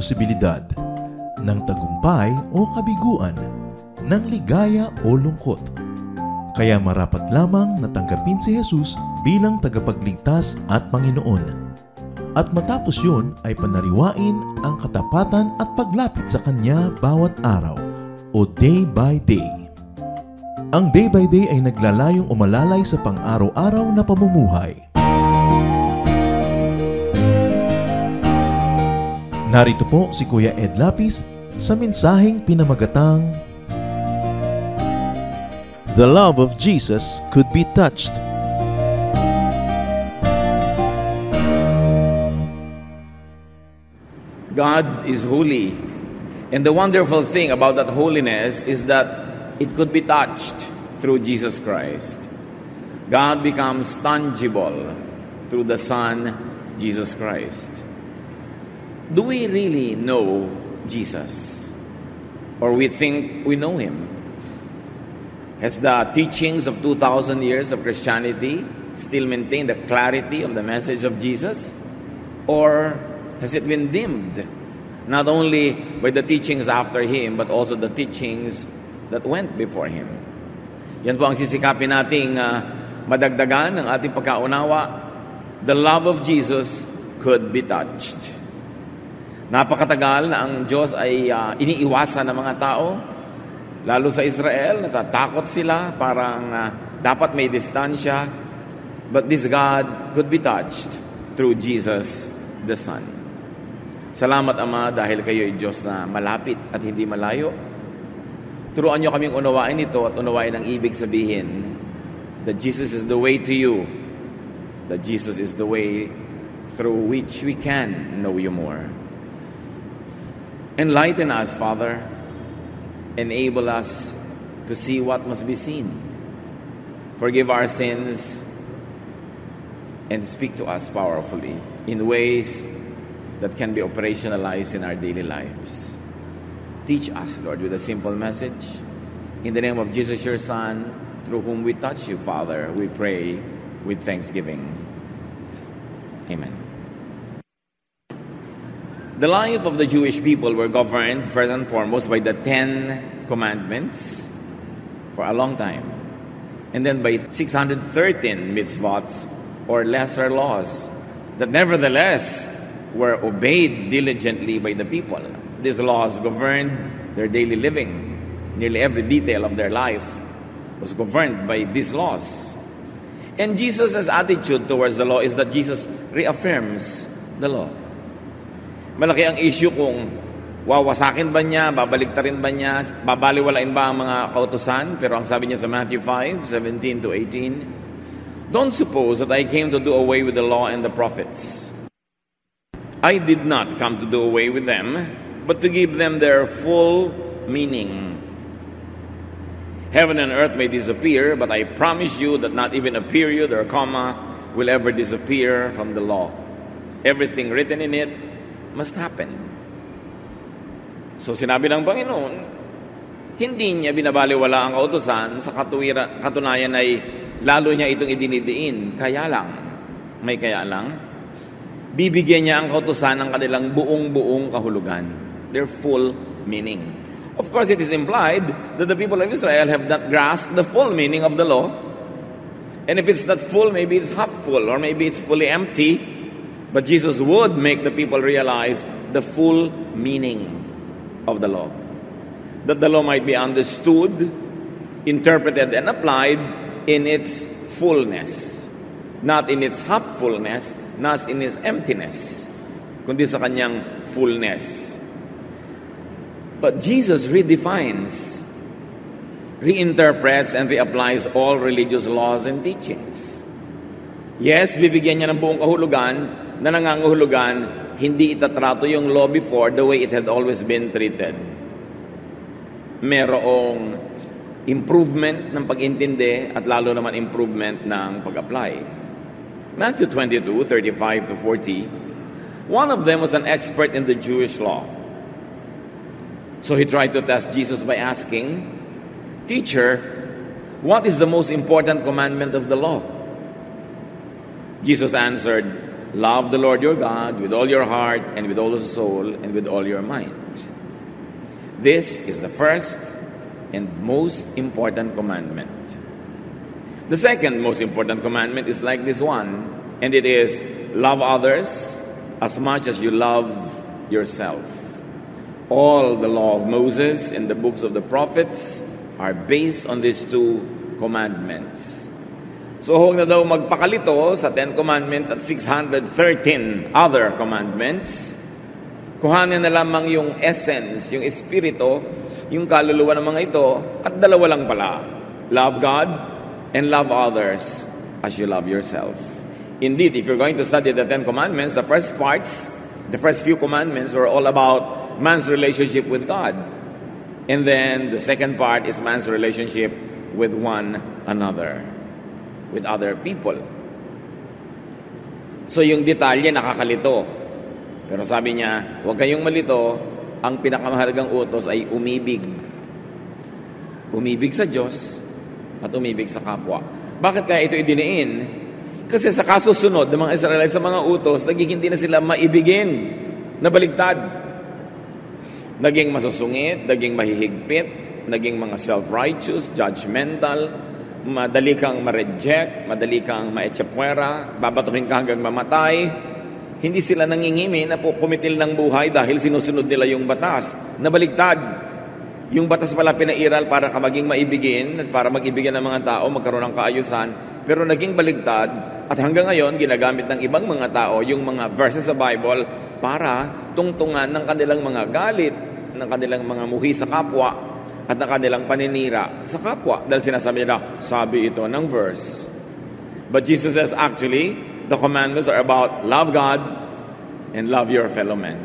posibilidad, ng tagumpay o kabiguan, ng ligaya o lungkot. Kaya marapat lamang na tanggapin si Jesus bilang tagapagligtas at Panginoon. At matapos yun ay panariwain ang katapatan at paglapit sa Kanya bawat araw o day by day. Ang day by day ay naglalayong umalalay sa pang-araw-araw na pamumuhay. Narito po si Kuya Ed Lapis sa mensaheng pinamagatang The Love of Jesus Could Be Touched. God is holy. And the wonderful thing about that holiness is that it could be touched through Jesus Christ. God becomes tangible through the Son, Jesus Christ. Do we really know Jesus? Or we think we know Him? Has the teachings of 2,000 years of Christianity still maintained the clarity of the message of Jesus? Or has it been dimmed, not only by the teachings after Him, but also the teachings that went before Him? Yan po ang sisikapin nating madagdagan ng ating pagkaunawa. The love of Jesus could be touched. Napakatagal na ang Diyos ay iniiwasan ng mga tao, lalo sa Israel, natatakot sila, parang dapat may distansya. But this God could be touched through Jesus the Son. Salamat, Ama, dahil kayo ay Diyos na malapit at hindi malayo. Turuan niyo kaming unawain ito at unawain ang ibig sabihin that Jesus is the way to you, that Jesus is the way through which we can know you more. Enlighten us, Father. Enable us to see what must be seen. Forgive our sins and speak to us powerfully in ways that can be operationalized in our daily lives. Teach us, Lord, with a simple message. In the name of Jesus, your Son, through whom we touch you, Father, we pray with thanksgiving. Amen. The life of the Jewish people were governed, first and foremost, by the 10 Commandments for a long time. And then by 613 mitzvot, or lesser laws, that nevertheless were obeyed diligently by the people. These laws governed their daily living. Nearly every detail of their life was governed by these laws. And Jesus' attitude towards the law is that Jesus reaffirms the law. Malaki ang issue kung wawasakin ba niya, babaliktarin ba niya, babaliwalain ba ang mga kautusan. Pero ang sabi niya sa Matthew 5:17 to 18, "Don't suppose that I came to do away with the law and the prophets. I did not come to do away with them, but to give them their full meaning. Heaven and earth may disappear, but I promise you that not even a period or a comma will ever disappear from the law. Everything written in it must happen." So sinabi ng Panginoon, hindi niya binabaliwala ang kautusan, sa katunayan ay lalo niya itong idinidiin. Kaya lang, may kaya lang, bibigyan niya ang kautusan ng kanilang buong kahulugan, their full meaning. Of course, it is implied that the people of Israel have not grasped the full meaning of the law. And if it's not full, maybe it's half full, or maybe it's fully empty. But Jesus would make the people realize the full meaning of the law. That the law might be understood, interpreted, and applied in its fullness. Not in its half fullness, not in its emptiness, kundi sa kanyang fullness. But Jesus redefines, reinterprets, and reapplies all religious laws and teachings. Yes, bibigyan niya ng buong kahulugan na nangangahulugan, hindi itatrato yung law before the way it had always been treated. Merong improvement ng pag-intindi at lalo naman improvement ng pag-apply. Matthew 22:35 to 40, one of them was an expert in the Jewish law. So he tried to test Jesus by asking, "Teacher, what is the most important commandment of the law?" Jesus answered, Love the Lord your God with all your heart and with all your soul and with all your mind. This is the first and most important commandment. The second most important commandment is like this one, and it is love others as much as you love yourself. All the law of Moses and the books of the prophets are based on these two commandments. So huwag na daw magpakalito sa 10 commandments at 613 other commandments. Kuhanin na lamang yung essence, yung espiritu, yung kaluluwa ng mga ito, at dalawa lang pala. Love God and love others as you love yourself. Indeed, if you're going to study the 10 commandments, the first few commandments were all about man's relationship with God. And then the second part is man's relationship with one another, with other people. So yung detalye nakakalito. Pero sabi niya, huwag kayong malito, ang pinakamahalagang utos ay umibig. Umibig sa Diyos at umibig sa kapwa. Bakit kaya ito idiniin? Kasi sa kasusunod ng mga Israelites sa mga utos, naging hindi na sila maibigin na baligtad. Naging masusungit, naging mahihigpit, naging mga self-righteous, judgmental, madali kang ma-reject, madali kang ma-echapwera, babatuhin ka hanggang mamatay. Hindi sila nangingimi na po kumitil ng buhay dahil sinusunod nila yung batas. Nabaligtad. Yung batas pala pinairal para ka maging maibigin at para mag-ibigin ng mga tao, magkaroon ng kaayusan. Pero naging baligtad at hanggang ngayon ginagamit ng ibang mga tao yung mga verses sa Bible para tungtungan ng kanilang mga galit, ng kanilang mga muhi sa kapwa at ng kanilang paninira sa kapwa. Dahil sinasabi nila, sabi ito ng verse. But Jesus says actually, the commandments are about love God and love your fellow man.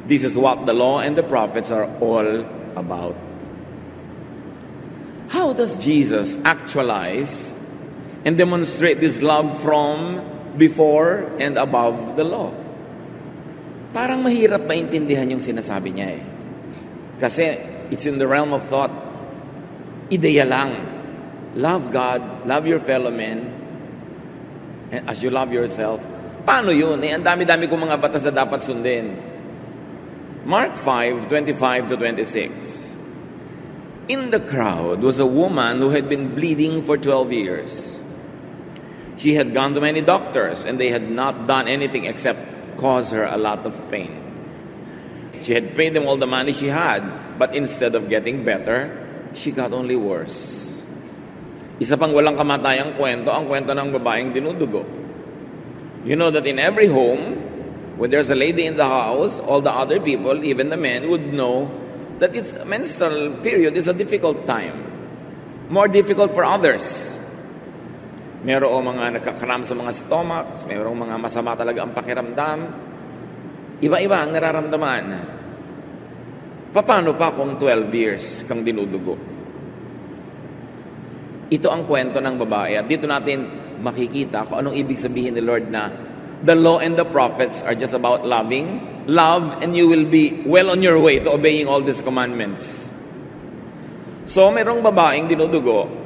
This is what the law and the prophets are all about. How does Jesus actualize and demonstrate this love from before and above the law? Parang mahirap maintindihan yung sinasabi niya eh. Kasi it's in the realm of thought. Ideya lang. Love God, love your fellow men, and as you love yourself. Paano yun? Ang dami-dami kong mga batas na dapat sundin. Mark 5:25-26. In the crowd was a woman who had been bleeding for 12 years. She had gone to many doctors, and they had not done anything except cause her a lot of pain. She had paid them all the money she had, but instead of getting better, she got only worse. Isa pang walang kamatayang kwento, ang kwento ng babaeng dinudugo. You know that in every home, when there's a lady in the house, all the other people, even the men, would know that its menstrual period is a difficult time. More difficult for others. Merong mga nagkakaram sa mga stomach, merong mga masama talaga ang pakiramdam. Iba-iba ang nararamdaman. Paano pa kung 12 years kang dinudugo? Ito ang kwento ng babae. At dito natin makikita kung anong ibig sabihin ni Lord na the law and the prophets are just about loving. Love and you will be well on your way to obeying all these commandments. So, merong babaeng dinudugo.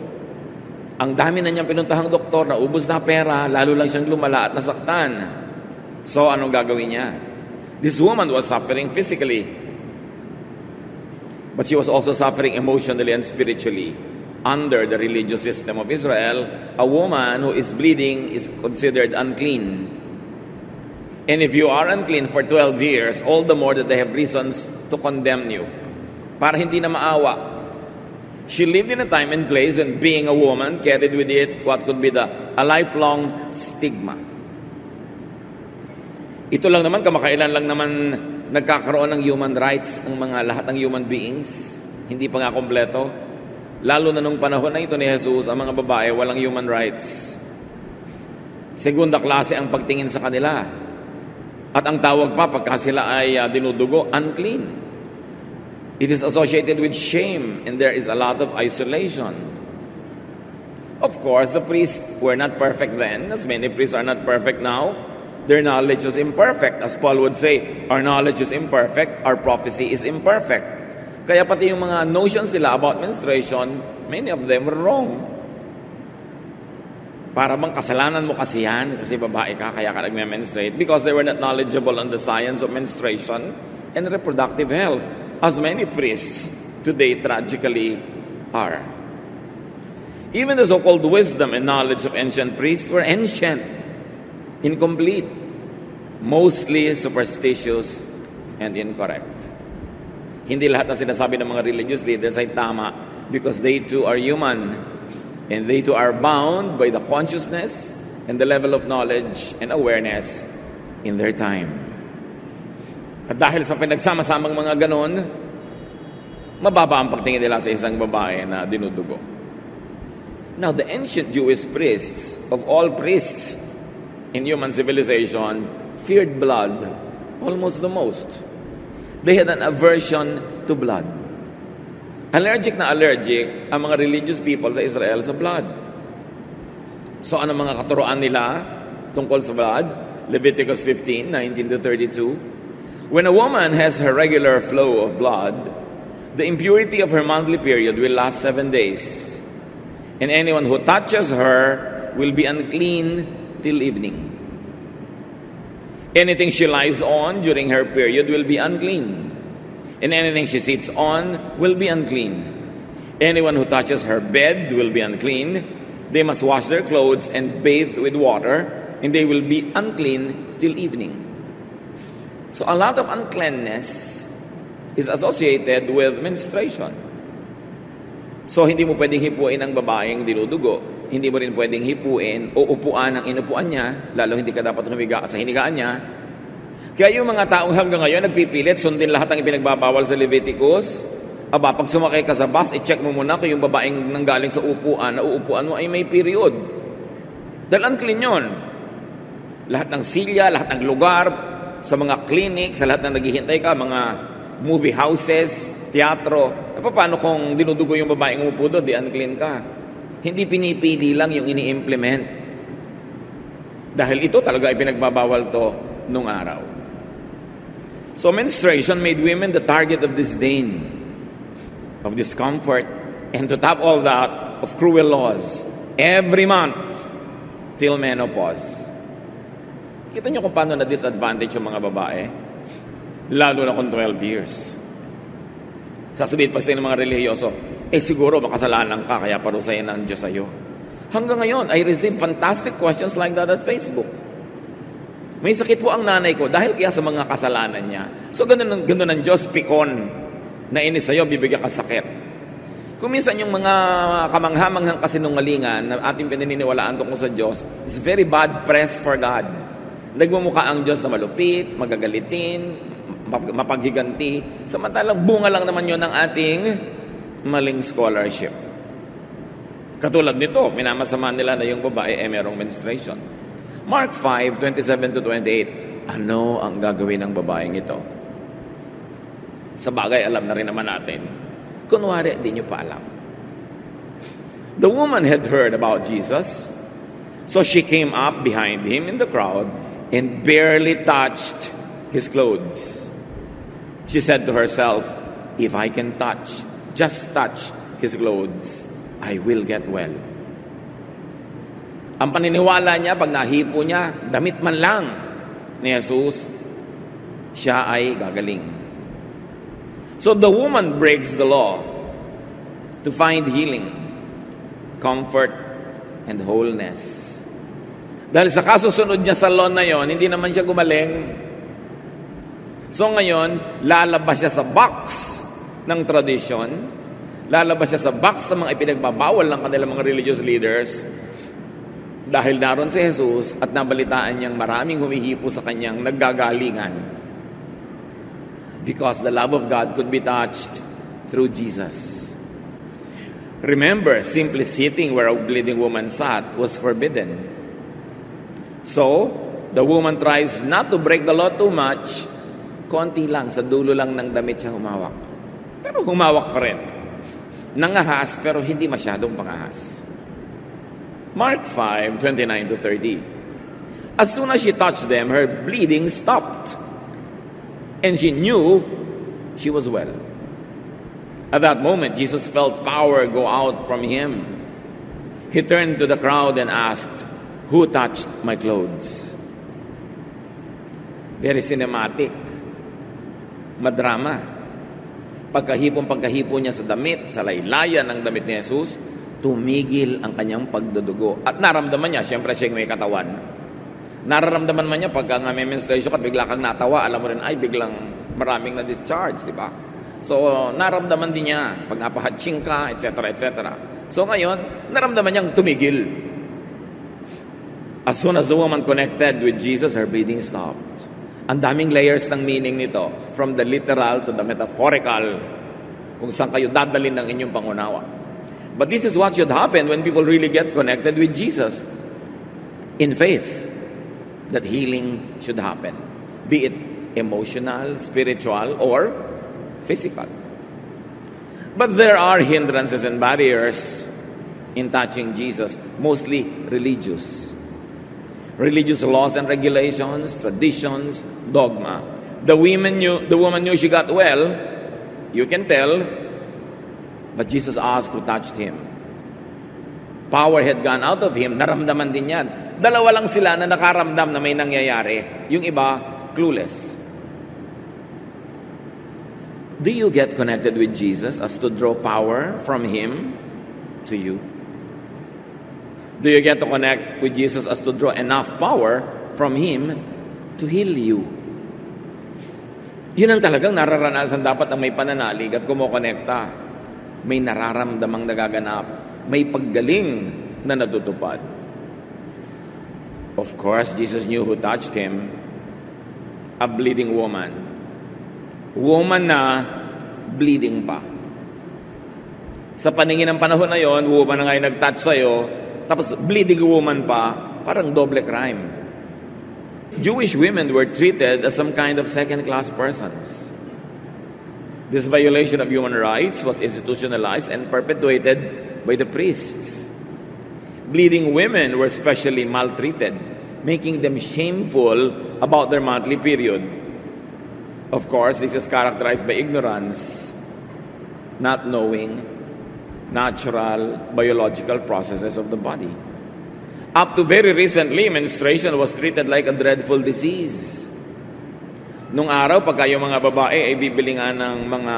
Ang dami na niyang pinuntahang doktor, naubos na pera, lalo lang siyang lumala at nasaktan. So, anong gagawin niya? This woman was suffering physically. But she was also suffering emotionally and spiritually. Under the religious system of Israel, a woman who is bleeding is considered unclean. And if you are unclean for 12 years, all the more that they have reasons to condemn you. Para hindi na maawa. She lived in a time and place when being a woman carried with it what could be a lifelong stigma. Ito lang naman, kamakailan lang naman nagkakaroon ng human rights ang mga lahat ng human beings. Hindi pa nga kompleto. Lalo na nung panahon na ito ni Jesus, ang mga babae walang human rights. Segunda klase ang pagtingin sa kanila. At ang tawag pa pagka sila ay dinudugo, unclean. It is associated with shame, and there is a lot of isolation. Of course, the priests were not perfect then, as many priests are not perfect now. Their knowledge was imperfect. As Paul would say, our knowledge is imperfect, our prophecy is imperfect. Kaya pati yung mga notions nila about menstruation, many of them were wrong. Para bang kasalanan mo kasi yan, kasi babae ka, kaya ka nagme-menstruate, because they were not knowledgeable on the science of menstruation and reproductive health, as many priests today tragically are. Even the so-called wisdom and knowledge of ancient priests were ancient, incomplete, mostly superstitious and incorrect. Hindi lahat na sinasabi ng mga religious leaders ay tama, because they too are human. And they too are bound by the consciousness and the level of knowledge and awareness in their time. At dahil sa pinagsama-samang mga ganon, mababa ang pagtingin nila sa isang babae na dinudugo. Now, the ancient Jewish priests, of all priests in human civilization, feared blood almost the most. They had an aversion to blood. Allergic na allergic ang mga religious people sa Israel sa blood. So ano mga katuroan nila tungkol sa blood? Leviticus 15:19-32. When a woman has her regular flow of blood, the impurity of her monthly period will last 7 days. And anyone who touches her will be unclean till evening. Anything she lies on during her period will be unclean. And anything she sits on will be unclean. Anyone who touches her bed will be unclean. They must wash their clothes and bathe with water, and they will be unclean till evening. So a lot of uncleanness is associated with menstruation. So hindi mo pwedeng hipuin ang babaeng dinudugo. Hindi mo rin pwedeng hipuin o upuan ang inupuan niya, lalo hindi ka dapat humiga sa hinigaan niya. Kaya yung mga taong hanggang ngayon nagpipilit, sundin lahat ng ipinagbabawal sa Leviticus. Aba, pag sumakay ka sa bus, i-check mo muna kung yung babaeng nanggaling sa upuan, na uupuan mo ay may period. Dahil unclean yun. Lahat ng silya, lahat ng lugar, sa mga clinic, sa lahat ng naghihintay ka, mga movie houses, teatro. Paano kung dinudugo yung babaeng umupo doon, di unclean ka? Hindi pinipili lang yung ini-implement. Dahil ito talaga ipinagbabawal to nung araw. So menstruation made women the target of disdain, of discomfort, and to top all that, of cruel laws, every month, till menopause. Kita nyo kung paano na-disadvantage yung mga babae? Lalo na kung 12 years. Sasabihin pa sa'yo ng mga relihiyoso, siguro makasalanan ka, kaya parusayan ng Diyos sa'yo. Hanggang ngayon, I receive fantastic questions like that at Facebook. May sakit po ang nanay ko dahil kaya sa mga kasalanan niya. So ganun ang Diyos, pikon, na inis sa'yo, bibigyan ka sakit. Kung minsan yung mga kamanghamanghang kasinungalingan na ating pinaniniwalaan tungkol sa Diyos is very bad press for God. Nagmumukha ang Diyos na malupit, magagalitin, mapaghiganti. Samantalang bunga lang naman yun ng ating maling scholarship. Katulad nito, minamasama nila na yung babae merong menstruation. Mark 5:27-28. Ano ang gagawin ng babaeng ito? Sa bagay, alam na rin naman natin. Kunwari, di nyo pa alam. The woman had heard about Jesus, so she came up behind him in the crowd and barely touched his clothes. She said to herself, if I can just touch his clothes, I will get well. Ang paniniwala niya, pag nahipo niya, damit man lang ni Jesus, siya ay gagaling. So the woman breaks the law to find healing, comfort, and wholeness. Dahil sa kasusunod niya sa law na yon, hindi naman siya gumaling. So ngayon, lalabas siya sa box ng tradisyon, lalabas siya sa box ng mga ipinagbabawal ng kanilang mga religious leaders, dahil naroon si Jesus at nabalitaan niyang maraming humihipo sa kanyang naggagalingan. Because the love of God could be touched through Jesus. Remember, simply sitting where a bleeding woman sat was forbidden. So, the woman tries not to break the law too much. Konti lang, sa dulo lang ng damit siya humawak. Pero humawak pa rin. Nangahas, pero hindi masyadong pangahas. Mark 5:29-30. As soon as she touched them, her bleeding stopped. And she knew she was well. At that moment, Jesus felt power go out from him. He turned to the crowd and asked, Who touched my clothes? Very cinematic. Madrama. Pagkahipo niya sa damit, sa laylayan ng damit ni Jesus, tumigil ang kanyang pagdudugo. At naramdaman niya, siyempre siya may katawan. Nararamdaman man niya pagka nga may menstruation at bigla kang natawa, alam mo rin, ay biglang maraming na-discharge, di ba? So, naramdaman din niya pag napahatching ka, etc., etc. So ngayon, naramdaman niyang tumigil. As soon as the woman connected with Jesus, her bleeding stopped. Ang daming layers ng meaning nito, from the literal to the metaphorical, kung saan kayo dadalhin ng inyong pangunawa. But this is what should happen when people really get connected with Jesus. In faith, that healing should happen. Be it emotional, spiritual, or physical. But there are hindrances and barriers in touching Jesus, mostly religious. Religious laws and regulations, traditions, dogma. The woman knew she got well, you can tell, but Jesus asked who touched him. Power had gone out of him, naramdaman din yan. Dalawa lang sila na nakaramdam na may nangyayari. Yung iba, clueless. Do you get connected with Jesus as to draw power from him to you? Do you get to connect with Jesus as to draw enough power from him to heal you? Yun ang talagang nararanasan dapat ang may pananalig at kumokonekta. May nararamdamang nagaganap. May paggaling na natutupad. Of course, Jesus knew who touched him. A bleeding woman. Woman na bleeding pa. Sa paningin ng panahon na yon, woman na nga yung nag-touch sa'yo, tapos bleeding woman pa, parang doble crime. Jewish women were treated as some kind of second-class persons. This violation of human rights was institutionalized and perpetuated by the priests. Bleeding women were specially maltreated, making them shameful about their monthly period. Of course, this is characterized by ignorance, not knowing natural biological processes of the body. Up to very recently, menstruation was treated like a dreadful disease. Nung araw, pagka yung mga babae ay bibili nga ng mga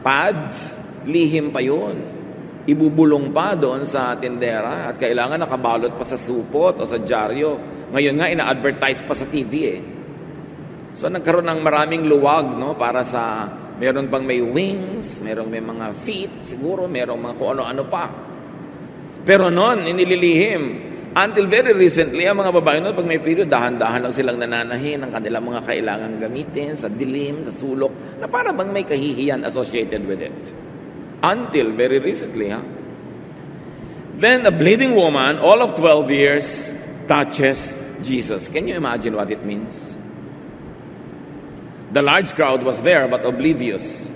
pads, lihim pa yun. Ibubulong pa doon sa tindera at kailangan nakabalot pa sa supot o sa dyaryo. Ngayon nga, ina-advertise pa sa TV eh. So nagkaroon ng maraming luwag, no, para sa meron pang may wings, merong may mga feet, siguro merong mga kung ano-ano pa. Pero noon, inililihim. Until very recently, ang mga babae noon, pag may period, dahan-dahan lang silang nananahin ang kanilang mga kailangang gamitin sa dilim, sa sulok, na para bang may kahihiyan associated with it. Until very recently, Then a bleeding woman, all of 12 years, touches Jesus. Can you imagine what it means? The large crowd was there but oblivious.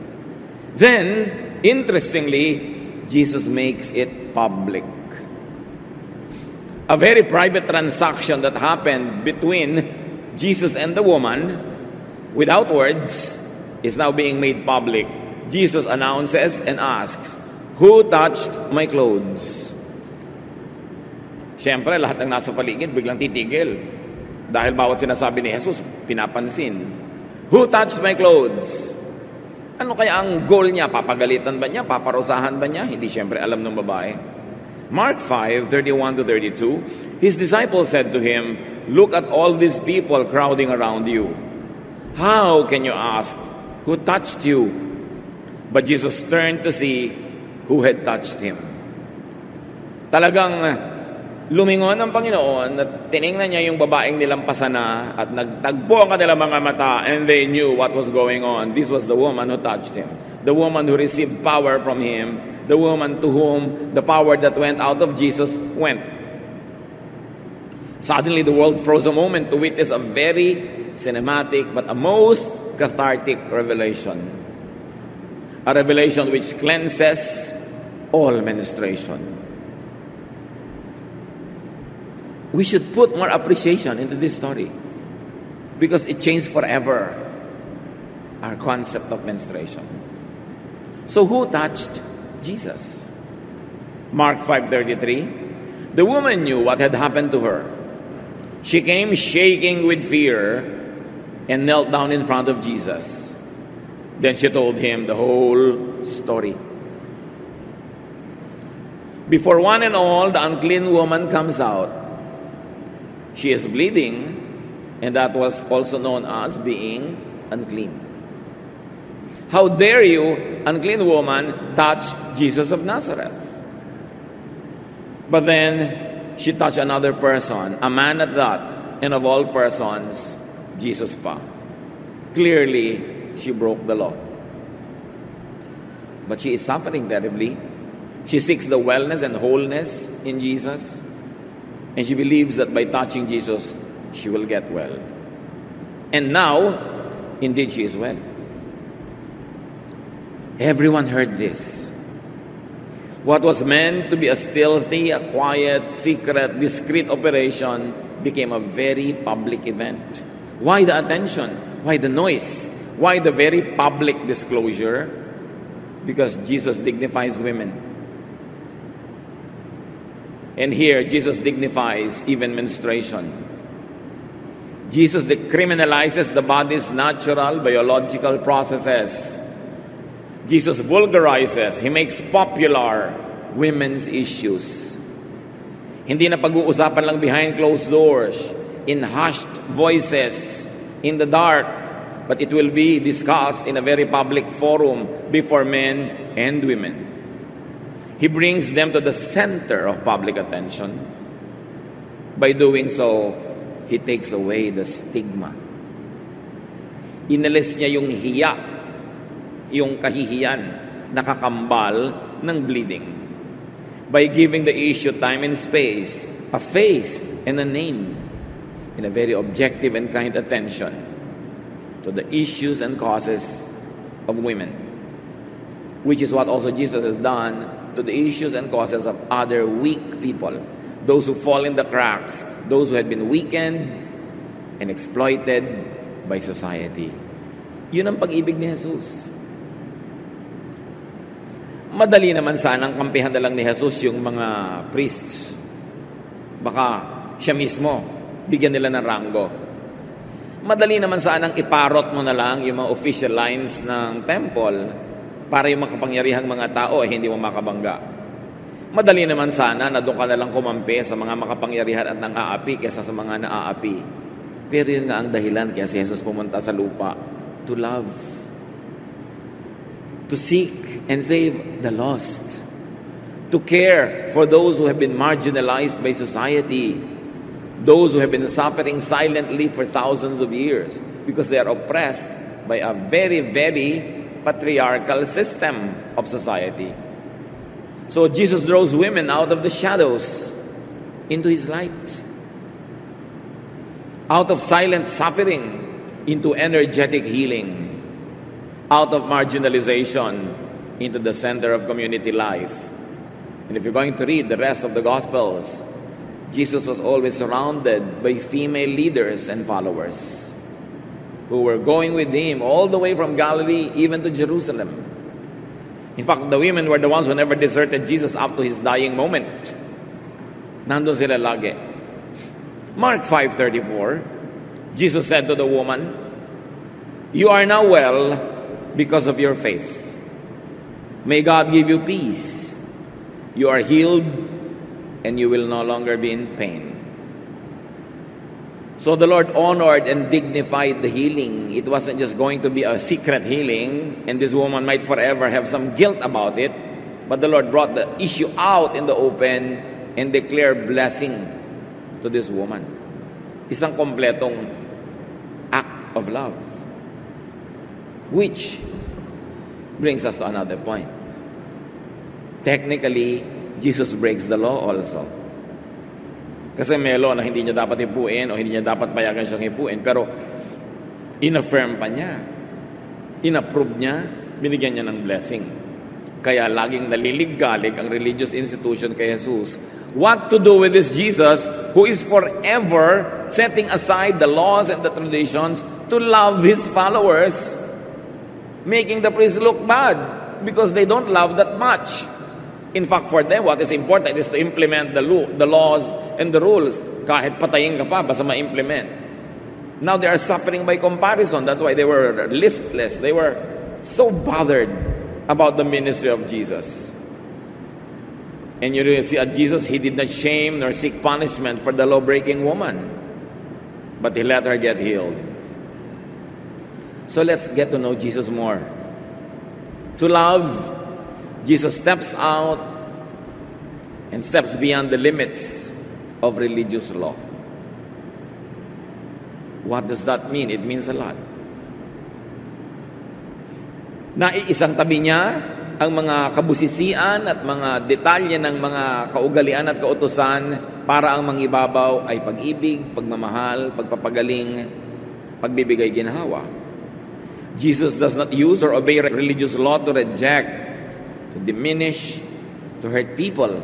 Then, interestingly, Jesus makes it public. A very private transaction that happened between Jesus and the woman, without words, is now being made public. Jesus announces and asks, "Who touched my clothes?" Siyempre, lahat ng nasa paligid biglang titigil. Dahil bawat sinasabi ni Jesus, pinapansin. Who touched my clothes? Ano kaya ang goal niya? Papagalitan ba niya? Paparusahan ba niya? Hindi siyempre alam ng babae. Mark 5:31-32, his disciples said to him, "Look at all these people crowding around you. How can you ask, who touched you?" But Jesus turned to see who had touched him. Talagang lumingon ang Panginoon at tiningnan niya yung babaeng nilampasan na at nagtagpo ang kanilang mga mata and they knew what was going on. This was the woman who touched him. The woman who received power from him. The woman to whom the power that went out of Jesus went. Suddenly the world froze a moment to witness a very cinematic but a most cathartic revelation. A revelation which cleanses all menstruation. We should put more appreciation into this story because it changed forever our concept of menstruation. So who touched Jesus? Mark 5:33, the woman knew what had happened to her. She came shaking with fear and knelt down in front of Jesus. Then she told him the whole story. Before one and all, the unclean woman comes out. She is bleeding, and that was also known as being unclean. How dare you, unclean woman, touch Jesus of Nazareth? But then she touched another person, a man at that, and of all persons, Jesus pa. Clearly, she broke the law. But she is suffering terribly. She seeks the wellness and wholeness in Jesus. And she believes that by touching Jesus, she will get well. And now, indeed, she is well. Everyone heard this. What was meant to be a stealthy, a quiet, secret, discreet operation became a very public event. Why the attention? Why the noise? Why the very public disclosure? Because Jesus dignifies women. And here, Jesus dignifies even menstruation. Jesus decriminalizes the body's natural biological processes. Jesus vulgarizes, He makes popular women's issues. Hindi na pag-uusapan lang behind closed doors, in hushed voices, in the dark, but it will be discussed in a very public forum before men and women. He brings them to the center of public attention. By doing so, He takes away the stigma. Inalis niya yung hiya, yung kahihiyan, nakakambal ng bleeding. By giving the issue time and space, a face and a name, in a very objective and kind attention to the issues and causes of women, which is what also Jesus has done to the issues and causes of other weak people, those who fall in the cracks, those who had been weakened and exploited by society. Yun ang pag-ibig ni Jesus. Madali naman sanang kampihan na lang ni Jesus yung mga priests. Baka siya mismo, bigyan nila ng ranggo. Madali naman sanang iparot mo na lang yung mga official lines ng temple para yung makapangyarihang mga tao ay hindi mo makabangga. Madali naman sana na doon ka na lang kumampi sa mga makapangyarihan at nang-aapi kaysa sa mga naaapi. Pero yun nga ang dahilan kaya si Jesus pumunta sa lupa, to love, to seek and save the lost, to care for those who have been marginalized by society, those who have been suffering silently for thousands of years because they are oppressed by a very, very patriarchal system of society. So Jesus draws women out of the shadows into His light, out of silent suffering into energetic healing, out of marginalization into the center of community life. And if you're going to read the rest of the Gospels, Jesus was always surrounded by female leaders and followers who were going with Him all the way from Galilee even to Jerusalem. In fact, the women were the ones who never deserted Jesus up to His dying moment. Nandun sila lagi. Mark 5:34, Jesus said to the woman, "You are now well because of your faith. May God give you peace. You are healed and you will no longer be in pain." So the Lord honored and dignified the healing. It wasn't just going to be a secret healing, and this woman might forever have some guilt about it, but the Lord brought the issue out in the open and declared blessing to this woman. Isang kompletong act of love. Which brings us to another point. Technically, Jesus breaks the law also. Kasi may law na hindi niya dapat hipuin o hindi niya dapat payagan siyang hipuin. Pero, in-affirm pa niya. In-approve niya, binigyan niya ng blessing. Kaya laging nalilig-galig ang religious institution kay Jesus. What to do with this Jesus who is forever setting aside the laws and the traditions to love His followers, making the priests look bad because they don't love that much. In fact, for them, what is important is to implement the laws and the rules. Kahit patayin ka pa, basta ma-implement. Now they are suffering by comparison. That's why they were listless. They were so bothered about the ministry of Jesus. And you see at Jesus, he did not shame nor seek punishment for the law-breaking woman, but he let her get healed. So let's get to know Jesus more. To love, Jesus steps out and steps beyond the limits of religious law. What does that mean? It means a lot. Naiisang tabi niya ang mga kabusisian at mga detalye ng mga kaugalian at kautusan para ang mangibabaw ay pag-ibig, pagmamahal, pagpapagaling, pagbibigay ginhawa. Jesus does not use or obey religious law to reject, to diminish, to hurt people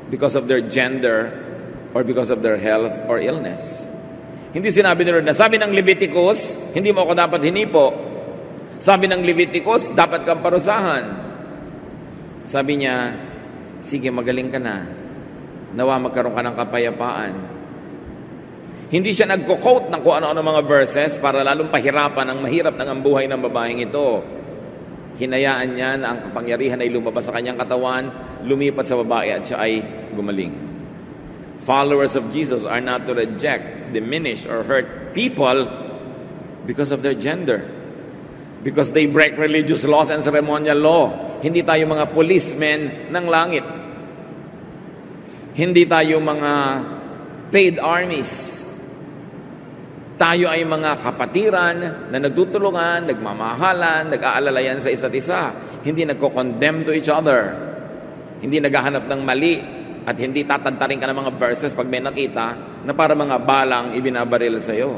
because of their gender or because of their health or illness. Hindi sinabi ni Lord na sabi ng Leviticus, hindi mo ako dapat hinipo. Sabi ng Leviticus, dapat kang parusahan. Sabi niya, sige, magaling ka na. Nawa magkaroon ka ng kapayapaan. Hindi siya nagko-quote ng kung ano-ano mga verses para lalong pahirapan ang mahirap ng ang buhay ng babaeng ito. Hinayaan niya na ang kapangyarihan ay lumabas sa kanyang katawan, lumipat sa babae at siya ay gumaling. Followers of Jesus are not to reject, diminish, or hurt people because of their gender. Because they break religious laws and ceremonial law. Hindi tayo mga policemen ng langit. Hindi tayo mga paid armies. Tayo ay mga kapatiran na nagtutulungan, nagmamahalan, nag-aalalayan sa isa't isa. Hindi nagko-condemn to each other. Hindi naghahanap ng mali at hindi tatantarin ka ng mga verses pag may nakita na para mga balang ibinabaril sa iyo.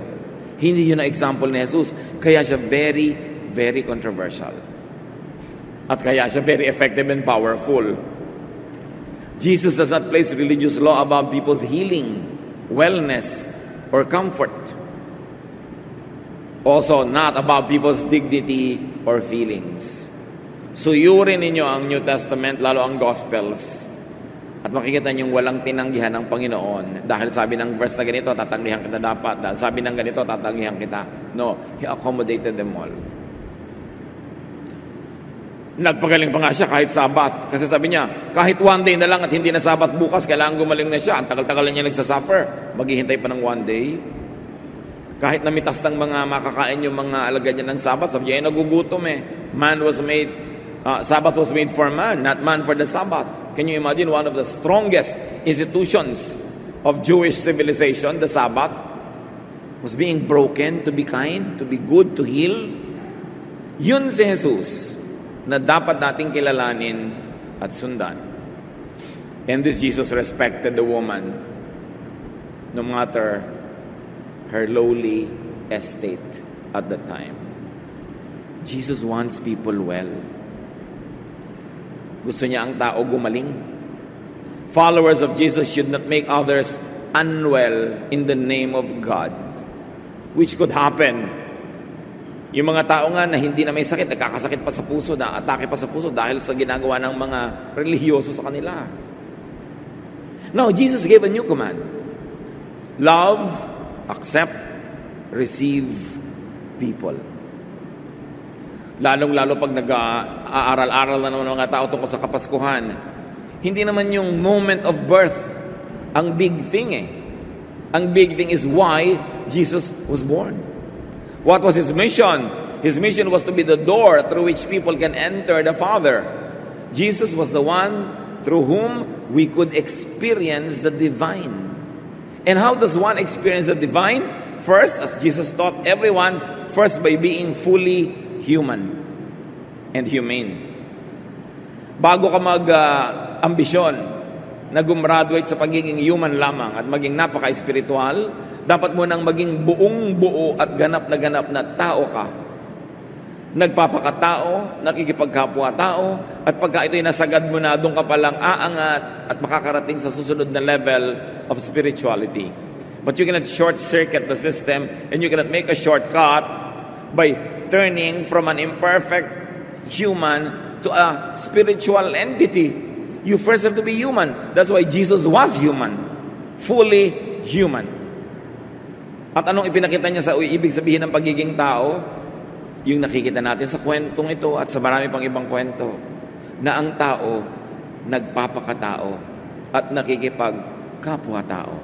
Hindi yun ang example ni Jesus. Kaya siya very controversial. At kaya siya very effective and powerful. Jesus does not place religious law above people's healing, wellness, or comfort. Also, not above people's dignity or feelings. Suyurin ninyo ang New Testament, lalo ang Gospels, at makikita niyong walang tinanggihan ng Panginoon. Dahil sabi ng verse na ganito, tatanggihan kita dapat. Dahil sabi ng ganito, tatanggihan kita. No, He accommodated them all. Nagpagaling pa nga siya kahit Sabbath. Kasi sabi niya, kahit one day na lang at hindi na Sabbath bukas, kailangan gumaling na siya. Ang tagal-tagal niya nagsasuffer. Maghihintay pa ng one day. Kahit namitas ng mga makakain yung mga alagad niya ng Sabbath, sabi niya, nagugutom eh. Sabbath was made for man, not man for the Sabbath. Can you imagine one of the strongest institutions of Jewish civilization, the Sabbath, was being broken to be kind, to be good, to heal? Yun si Jesus na dapat nating kilalanin at sundan. And this Jesus respected the woman no matter her lowly estate at the time. Jesus wants people well. Gusto niya ang tao gumaling. Followers of Jesus should not make others unwell in the name of God, which could happen. Yung mga tao nga na hindi na may sakit, nagkakasakit pa sa puso, na-atake pa sa puso dahil sa ginagawa ng mga relihiyoso sa kanila. Now, Jesus gave a new command. Love, accept, receive people. Lalong-lalo pag nag-aaral-aral na naman ng mga tao tungkol sa Kapaskuhan, hindi naman yung moment of birth ang big thing eh. Ang big thing is why Jesus was born. What was His mission? His mission was to be the door through which people can enter the Father. Jesus was the one through whom we could experience the divine. And how does one experience the divine? First, as Jesus taught everyone, first by being fully human and humane. Bago ka mag-ambisyon na gumraduate sa pagiging human lamang at maging napaka-espiritual, dapat mo nang maging buong-buo at ganap na tao ka. Nagpapakatao, nakikipagkapwa-tao, at pagka ito'y nasagad mo na, doon ka palang aangat at makakarating sa susunod na level of spirituality. But you cannot short-circuit the system and you cannot make a shortcut by turning from an imperfect human to a spiritual entity. You first have to be human. That's why Jesus was human. Fully human. At anong ipinakita niya sa ibig sabihin ng pagiging tao? Yung nakikita natin sa kwentong ito at sa marami pang ibang kwento, na ang tao nagpapakatao at nakikipagkapwa-tao.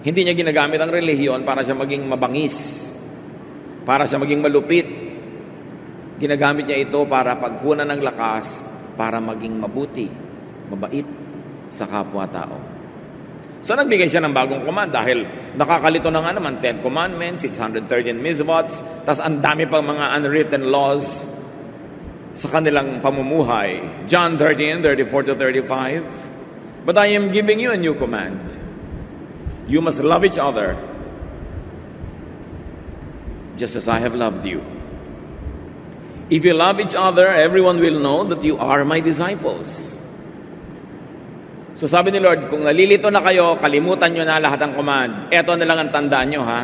Hindi niya ginagamit ang relihiyon para siya maging mabangis, para siya maging malupit. Ginagamit niya ito para pagkunan ng lakas, para maging mabuti, mabait sa kapwa-tao. So nagbigay siya ng bagong command dahil nakakalito na nga naman 10 commandments, 613 mitzvots, tas ang dami pang mga unwritten laws sa kanilang pamumuhay. John 13:34-35. But I am giving you a new command. You must love each other just as I have loved you. If you love each other, everyone will know that you are my disciples. So sabi ni Lord, kung nalilito na kayo, kalimutan nyo na lahat ng command. Eto na lang ang tandaan nyo, ha?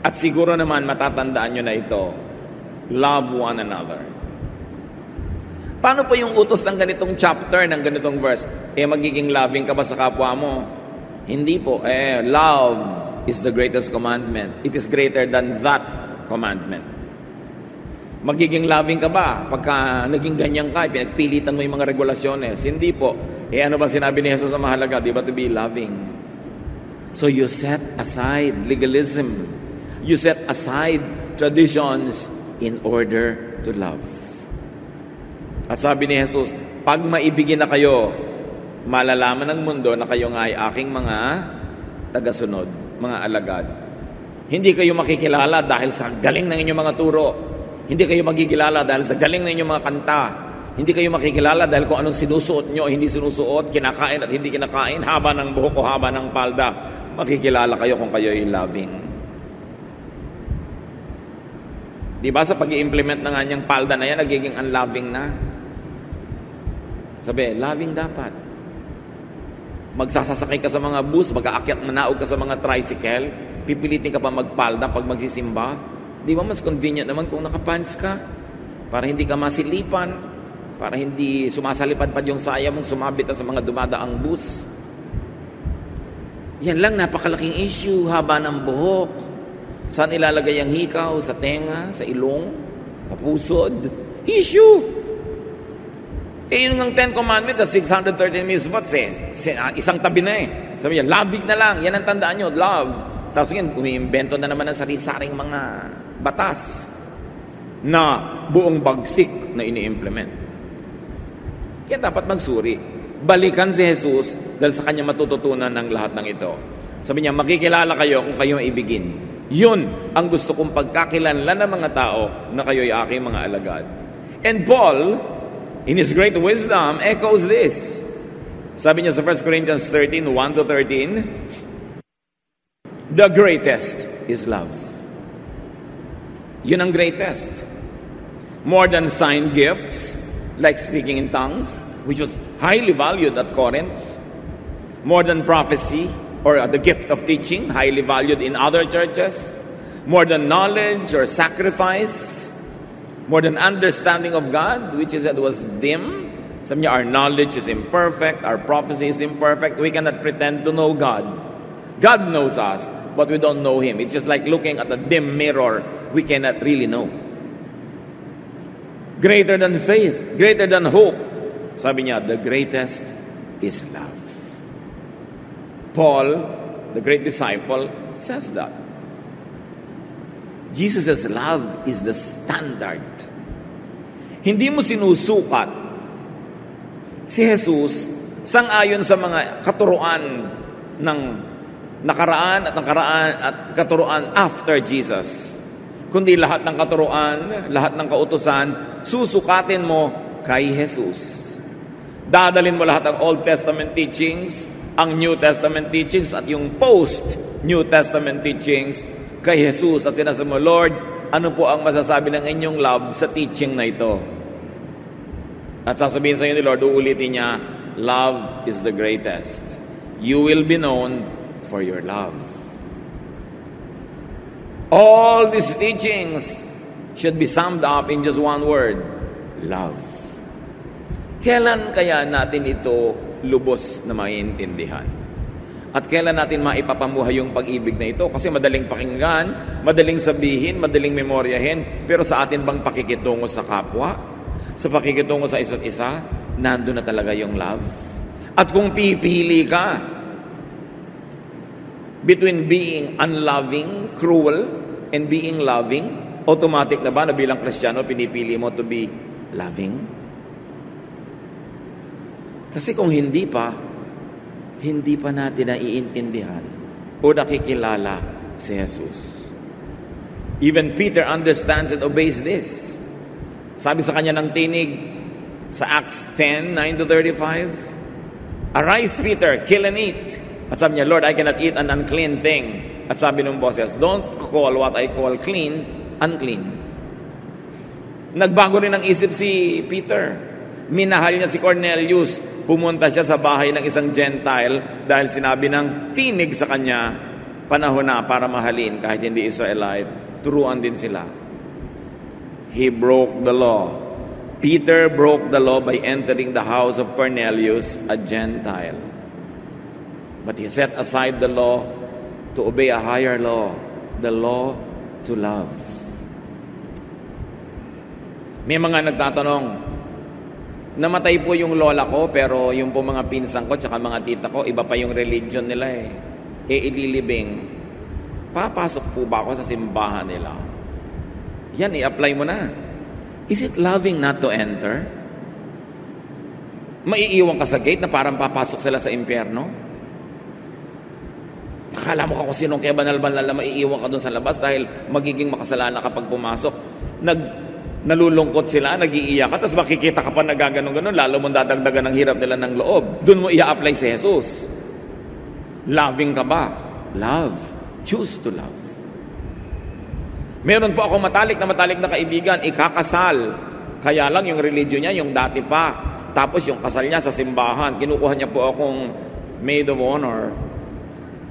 At siguro naman matatandaan nyo na ito. Love one another. Paano po yung utos ng ganitong chapter, ng ganitong verse? Magiging loving ka ba sa kapwa mo? Hindi po. Love is the greatest commandment. It is greater than that commandment. Magiging loving ka ba? Pagka naging ganyan ka, pinagpilitan mo yung mga regulasyones. Hindi po. Ano ba sinabi ni Jesus na mahalaga? Di ba to be loving? So you set aside legalism. You set aside traditions in order to love. At sabi ni Jesus, pag maibigin na kayo, malalaman ng mundo na kayo nga ay aking mga tagasunod, mga alagad. Hindi kayo makikilala dahil sa galing ng inyong mga turo. Hindi kayo makikilala dahil sa galing ng inyong mga kanta. Hindi kayo makikilala dahil kung anong sinusuot nyo o hindi sinusuot, kinakain at hindi kinakain, haba ng buhok o haba ng palda. Makikilala kayo kung kayo ay loving. Diba sa pag-i-implement na nga niyang palda na yan, nagiging unloving na. Sabi, loving dapat. Magsasasakay ka sa mga bus, mag-aakyat manaog ka sa mga tricycle, pipilitin ka pa magpalda pag magsisimba. Di ba mas convenient naman kung nakapants ka? Para hindi ka masilipan, para hindi sumasalipad-pad yung saya mong sumabit sa mga dumadaang bus. Yan lang, napakalaking issue, haba ng buhok. Saan ilalagay ang hikaw? Sa tenga, sa ilong, sa pusod? Issue! Yun ng 10 Commandments at 613 mitzvots isang tabi na Sabi niya, loving na lang. Yan ang tandaan nyo, love. Tapos ngayon, umiimbento na naman ng sari-saring mga batas na buong bagsik na ini-implement. Kaya dapat magsuri. Balikan si Jesus dahil sa kanya matututunan ng lahat ng ito. Sabi niya, makikilala kayo kung kayo ibigin. Yun ang gusto kong pagkakilanlan ng mga tao na kayo'y aking mga alagad. And Paul, in his great wisdom, echoes this. Sabi niya sa 1 Corinthians 13:1-13, the greatest is love. Yun ang greatest. More than sign gifts, like speaking in tongues, which was highly valued at Corinth. More than prophecy, or the gift of teaching, highly valued in other churches. More than knowledge or sacrifice. More than understanding of God, which is that was dim. Sabi niya, our knowledge is imperfect, our prophecy is imperfect. We cannot pretend to know God. God knows us, but we don't know Him. It's just like looking at a dim mirror. We cannot really know. Greater than faith, greater than hope. Sabi niya, the greatest is love. Paul, the great disciple, says that. Jesus' love is the standard. Hindi mo sinusukat si Jesus sang-ayon sa mga katuruan ng nakaraan at katuruan after Jesus. Kundi lahat ng katuruan, lahat ng kautusan, susukatin mo kay Jesus. Dadalin mo lahat ng Old Testament teachings, ang New Testament teachings at yung post-New Testament teachings kay Jesus. At sinasabi mo, Lord, ano po ang masasabi ng inyong love sa teaching na ito? At sasabihin sa inyo ni Lord, uulitin niya, love is the greatest. You will be known for your love. All these teachings should be summed up in just one word, love. Kailan kaya natin ito lubos na maintindihan? At kailan natin maipapamuhay yung pag-ibig na ito? Kasi madaling pakinggan, madaling sabihin, madaling memoryahin, pero sa atin bang pakikitungo sa kapwa, sa pakikitungo sa isa't isa, nandun na talaga yung love? At kung pipili ka between being unloving, cruel, and being loving, automatic na ba na bilang Kristiyano, pinipili mo to be loving? Kasi kung hindi pa natin naiintindihan o nakikilala si Jesus. Even Peter understands and obeys this. Sabi sa kanya ng tinig sa Acts 10:9-35, "Arise, Peter, kill and eat." At sabi niya, "Lord, I cannot eat an unclean thing." At sabi ng boses, "Don't call what I call clean, unclean." Nagbago rin ang isip si Peter. Minahal niya si Cornelius. Pumunta siya sa bahay ng isang Gentile dahil sinabi ng tinig sa kanya, panahon na para mahalin kahit hindi Israelite. Turuan din sila. He broke the law. Peter broke the law by entering the house of Cornelius, a Gentile. But he set aside the law to obey a higher law, the law to love. May mga nagtatanong, namatay po yung lola ko, pero yung po mga pinsan ko tsaka mga tita ko, iba pa yung religion nila eh. Ililibing. Papasok po ba ako sa simbahan nila? Yan, i-apply mo na. Is it loving not to enter? Maiiwan ka sa gate na parang papasok sila sa impyerno? Akala mo ka kung sinong kaya banal-banal na maiiwan ka doon sa labas dahil magiging makasalanan kapag pumasok. Nalulungkot sila, nag-iiyak ka, tapos makikita ka pa nagaganon-ganon, lalo mong dadagdagan ng hirap nila ng loob. Doon mo i-apply si Jesus. Loving ka ba? Love. Choose to love. Meron po ako matalik na kaibigan, ikakasal. Kaya lang yung religion niya, yung dati pa. Tapos yung kasal niya sa simbahan, kinukuha niya po akong maid of honor.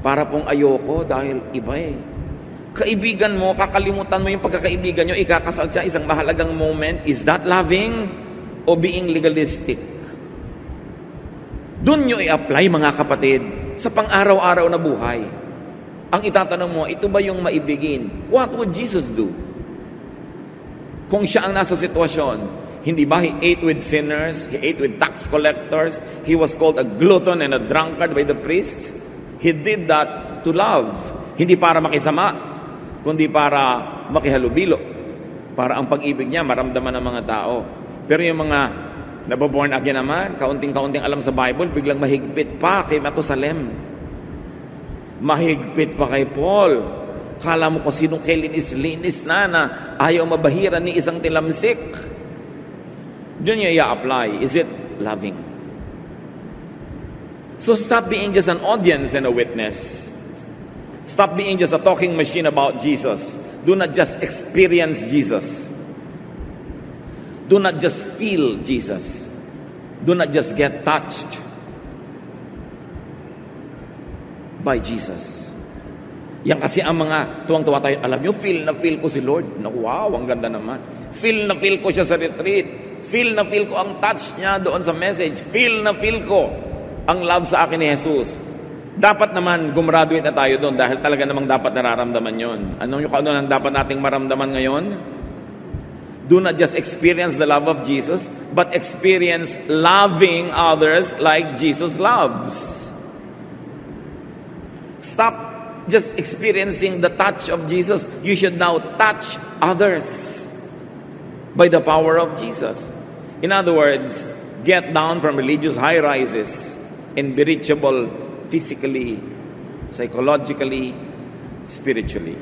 Para pong ayoko dahil iba eh. Kaibigan mo, kakalimutan mo yung pagkakaibigan nyo, ikakasal siya, isang mahalagang moment. Is that loving o being legalistic? Doon nyo i-apply, mga kapatid, sa pang-araw-araw na buhay. Ang itatanong mo, ito ba yung maibigin? What would Jesus do? Kung siya ang nasa sitwasyon, hindi ba he ate with sinners? He ate with tax collectors? He was called a glutton and a drunkard by the priests? He did that to love. Hindi para makisama, kundi para makihalubilo, para ang pag-ibig niya maramdaman ng mga tao. Pero yung mga nababorn again naman, kaunting-kaunting alam sa Bible, biglang mahigpit pa kay Matusalem. Mahigpit pa kay Paul. Kala mo kung sinong linis na ayaw mabahiran ni isang tilamsik. Diyan niya i-apply. Is it loving? So stop being just an audience and a witness. Stop being just a talking machine about Jesus. Do not just experience Jesus. Do not just feel Jesus. Do not just get touched by Jesus. Yan kasi ang mga tuwang-tuwa tayo. Alam nyo, feel na feel ko si Lord. Wow, ang ganda naman. Feel na feel ko siya sa retreat. Feel na feel ko ang touch niya doon sa message. Feel na feel ko ang love sa akin ni Jesus. Dapat naman gumraduate na tayo doon dahil talaga namang dapat nararamdaman yon. Ano ang dapat nating maramdaman ngayon? Do not just experience the love of Jesus, but experience loving others like Jesus loves. Stop just experiencing the touch of Jesus. You should now touch others by the power of Jesus. In other words, get down from religious high-rises and be reachable physically, psychologically, spiritually.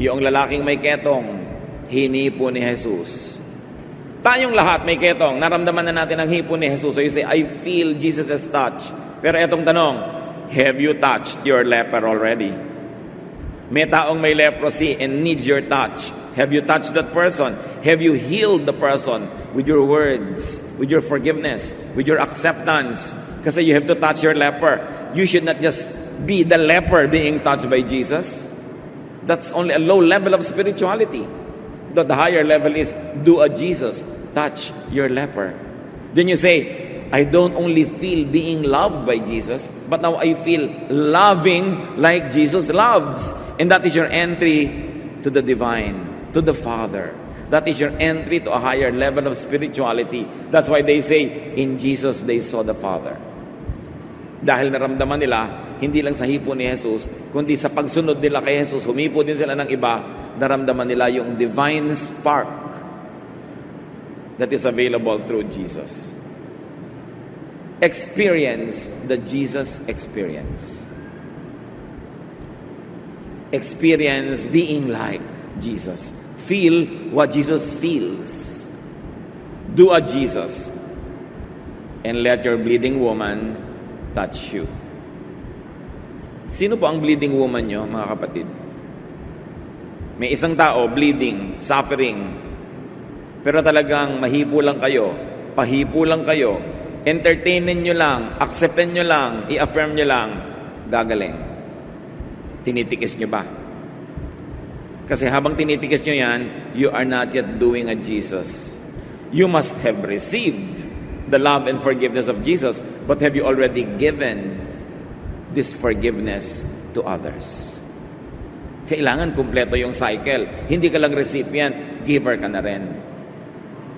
Yung lalaking may ketong, hinipo ni Jesus. Tayong lahat may ketong, naramdaman na natin ang hipo ni Jesus. So you say, I feel Jesus' touch. Pero etong tanong, have you touched your leper already? May taong may leprosy and needs your touch. Have you touched that person? Have you healed the person with your words, with your forgiveness, with your acceptance? Kasi you have to touch your leper. You should not just be the leper being touched by Jesus. That's only a low level of spirituality. The higher level is, do a Jesus touch your leper. Then you say, I don't only feel being loved by Jesus, but now I feel loving like Jesus loves. And that is your entry to the divine, to the Father. That is your entry to a higher level of spirituality. That's why they say, in Jesus they saw the Father. Dahil naramdaman nila, hindi lang sa hipo ni Jesus, kundi sa pagsunod nila kay Jesus, humipo din sila ng iba, naramdaman nila yung divine spark that is available through Jesus. Experience the Jesus experience. Experience being like Jesus. Feel what Jesus feels. Do a Jesus. And let your bleeding woman touch you. Sino po ang bleeding woman nyo, mga kapatid? May isang tao, bleeding, suffering, pero talagang mahipo lang kayo, pahipo lang kayo, entertainin nyo lang, acceptin nyo lang, i-affirm nyo lang, gagaling. Tinitikis nyo ba? Kasi habang tinitikis nyo yan, you are not yet doing a Jesus. You must have received the love and forgiveness of Jesus, but have you already given this forgiveness to others? Kailangan kumpleto yung cycle. Hindi ka lang recipient, giver ka na rin.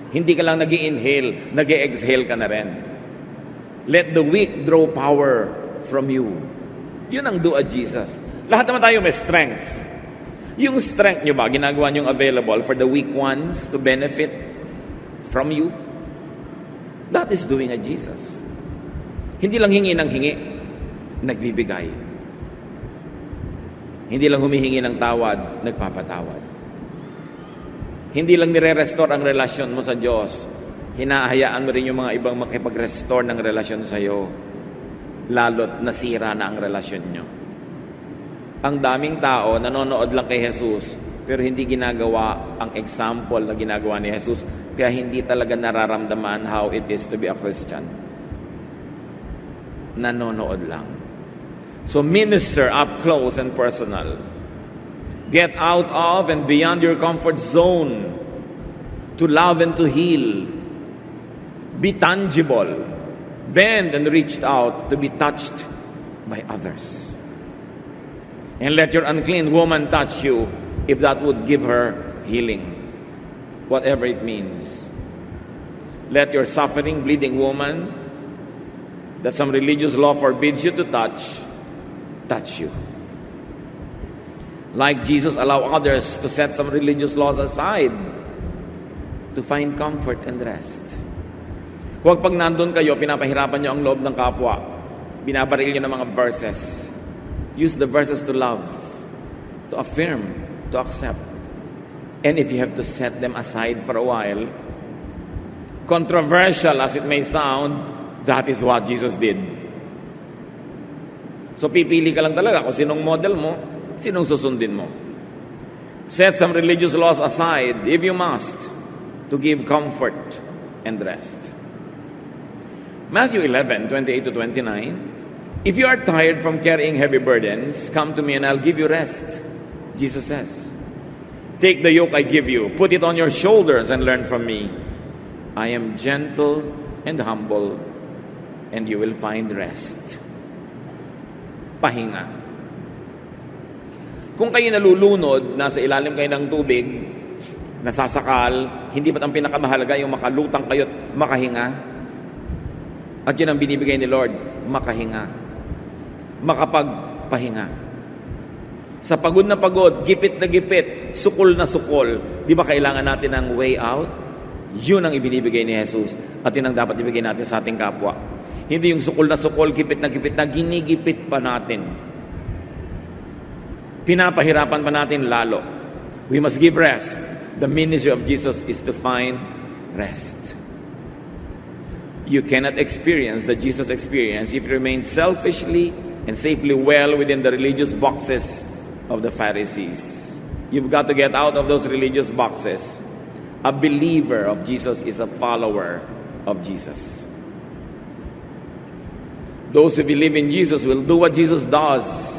Hindi ka lang nag-i-inhale, nag-i-exhale ka na rin. Let the weak draw power from you. Yun ang do a Jesus. Lahat naman tayo may strength. Yung strength nyo ba, ginagawa nyo available for the weak ones to benefit from you? That is doing a Jesus. Hindi lang hingi ng hingi, nagbibigay. Hindi lang humihingi ng tawad, nagpapatawad. Hindi lang nire-restore ang relasyon mo sa Diyos, hinahayaan mo rin yung mga ibang makipag-restore ng relasyon sa iyo, lalo't nasira na ang relasyon nyo. Ang daming tao nanonood lang kay Jesus, pero hindi ginagawa ang example na ginagawa ni Jesus, kaya hindi talaga nararamdaman how it is to be a Christian. Nanonood lang. So minister up close and personal. Get out of and beyond your comfort zone to love and to heal. Be tangible. Bend and reached out to be touched by others. And let your unclean woman touch you if that would give her healing. Whatever it means. Let your suffering, bleeding woman that some religious law forbids you to touch you. Like Jesus, allow others to set some religious laws aside to find comfort and rest. Huwag pag nandun kayo, pinapahirapan nyo ang loob ng kapwa. Binabaril nyo ng mga verses. Use the verses to love, to affirm, to accept. And if you have to set them aside for a while, controversial as it may sound, that is what Jesus did. So pipili ka lang talaga kung sinong model mo, sinong susundin mo. Set some religious laws aside, if you must, to give comfort and rest. Matthew 11:28-29. If you are tired from carrying heavy burdens, come to me and I'll give you rest. Jesus says, take the yoke I give you, put it on your shoulders and learn from me. I am gentle and humble, and you will find rest. Pahinga. Kung kayo nalulunod, nasa ilalim kayo ng tubig, nasasakal, hindi ba't ang pinakamahalaga yung makalutang kayo at makahinga? At yun ang binibigay ni Lord, makahinga. Makapagpahinga. Sa pagod na pagod, gipit na gipit, sukol na sukol, di ba kailangan natin ng way out? Yun ang ibinibigay ni Jesus at yun ang dapat ibigay natin sa ating kapwa. Hindi yung sukol na sukol, gipit na ginigipit pa natin. Pinapahirapan pa natin lalo. We must give rest. The ministry of Jesus is to find rest. You cannot experience the Jesus experience if you remain selfishly and safely well within the religious boxes of the Pharisees. You've got to get out of those religious boxes. A believer of Jesus is a follower of Jesus. Those who believe in Jesus will do what Jesus does,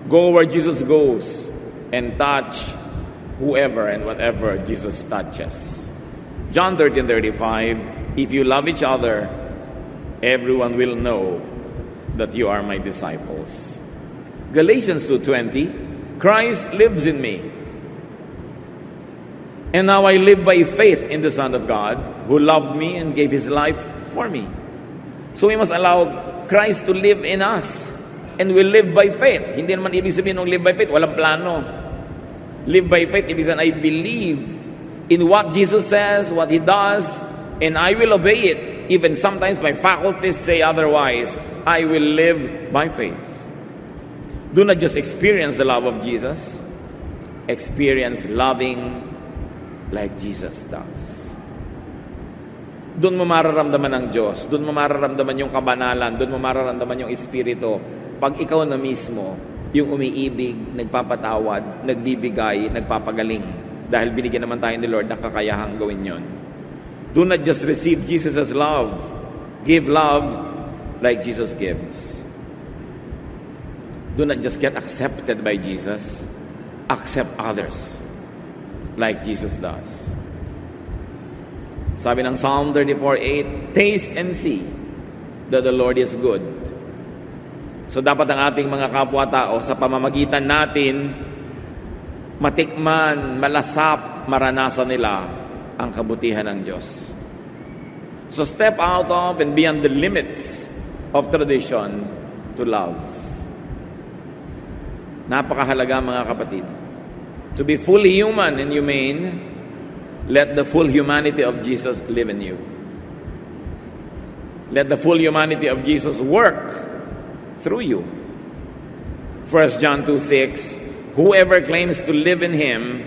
go where Jesus goes, and touch whoever and whatever Jesus touches. John 13:35, If you love each other, everyone will know that you are my disciples. Galatians 2:20, Christ lives in me. And now I live by faith in the Son of God, who loved me and gave His life for me. So we must allow Christ to live in us. And we live by faith. Hindi naman ibig sabihin ng live by faith, walang plano. Live by faith, ibig sabihin, I believe in what Jesus says, what He does, and I will obey it. Even sometimes my faculties say otherwise. I will live by faith. Do not just experience the love of Jesus. Experience loving like Jesus does. Doon mo mararamdaman ang Diyos. Doon mo mararamdaman yung kabanalan. Doon mo mararamdaman yung Espiritu. Pag ikaw na mismo, yung umiibig, nagpapatawad, nagbibigay, nagpapagaling. Dahil binigyan naman tayo ni Lord ng kakayahang gawin yon. Do not just receive Jesus' love. Give love like Jesus gives. Do not just get accepted by Jesus. Accept others like Jesus does. Sabi ng Psalm 34:8, taste and see that the Lord is good. So dapat ang ating mga kapwa-tao sa pamamagitan natin matikman, malasap, maranasan nila ang kabutihan ng Diyos. So step out of and beyond the limits of tradition to love. Napakahalaga mga kapatid. To be fully human and humane, let the full humanity of Jesus live in you. Let the full humanity of Jesus work through you. 1 John 2:6, whoever claims to live in Him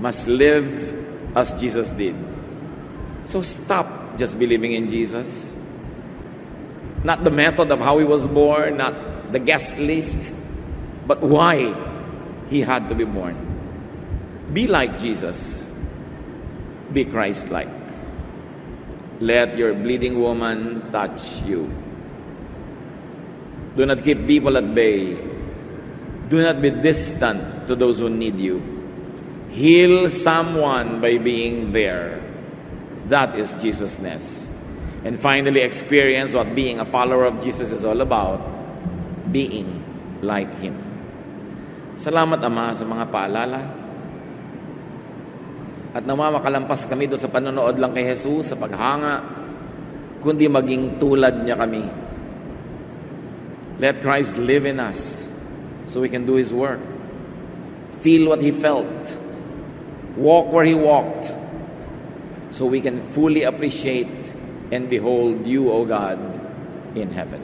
must live as Jesus did. So stop just believing in Jesus. Not the method of how He was born, not the guest list, but why He had to be born. Be like Jesus. Be Christ-like. Let your bleeding woman touch you. Do not keep people at bay. Do not be distant to those who need you. Heal someone by being there. That is Jesus-ness. And finally, experience what being a follower of Jesus is all about. Being like Him. Salamat, Ama, sa mga paalala. At nawa makalampas kami doon sa panonood lang kay Jesus, sa paghanga, kundi maging tulad niya kami. Let Christ live in us so we can do His work. Feel what He felt. Walk where He walked. So we can fully appreciate and behold You, O God, in heaven.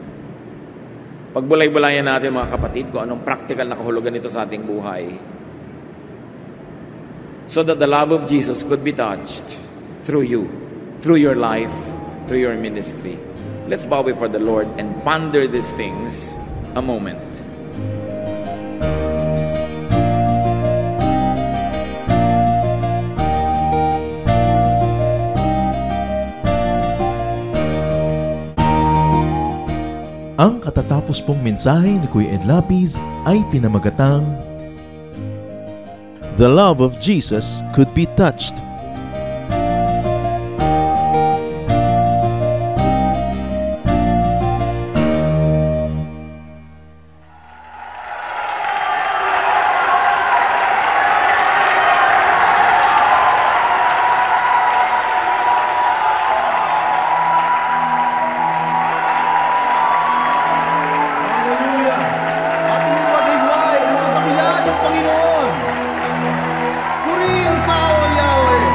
Pagbulay-bulayan natin mga kapatid kung anong practical na kahulugan nito sa ating buhay. So that the love of Jesus could be touched through you, through your life, through your ministry. Let's bow before the Lord and ponder these things a moment. Ang katatapos pong mensahe ni Kuya Ed Lapis ay pinamagatang The love of Jesus could be touched. Purihin ka, O Yahweh!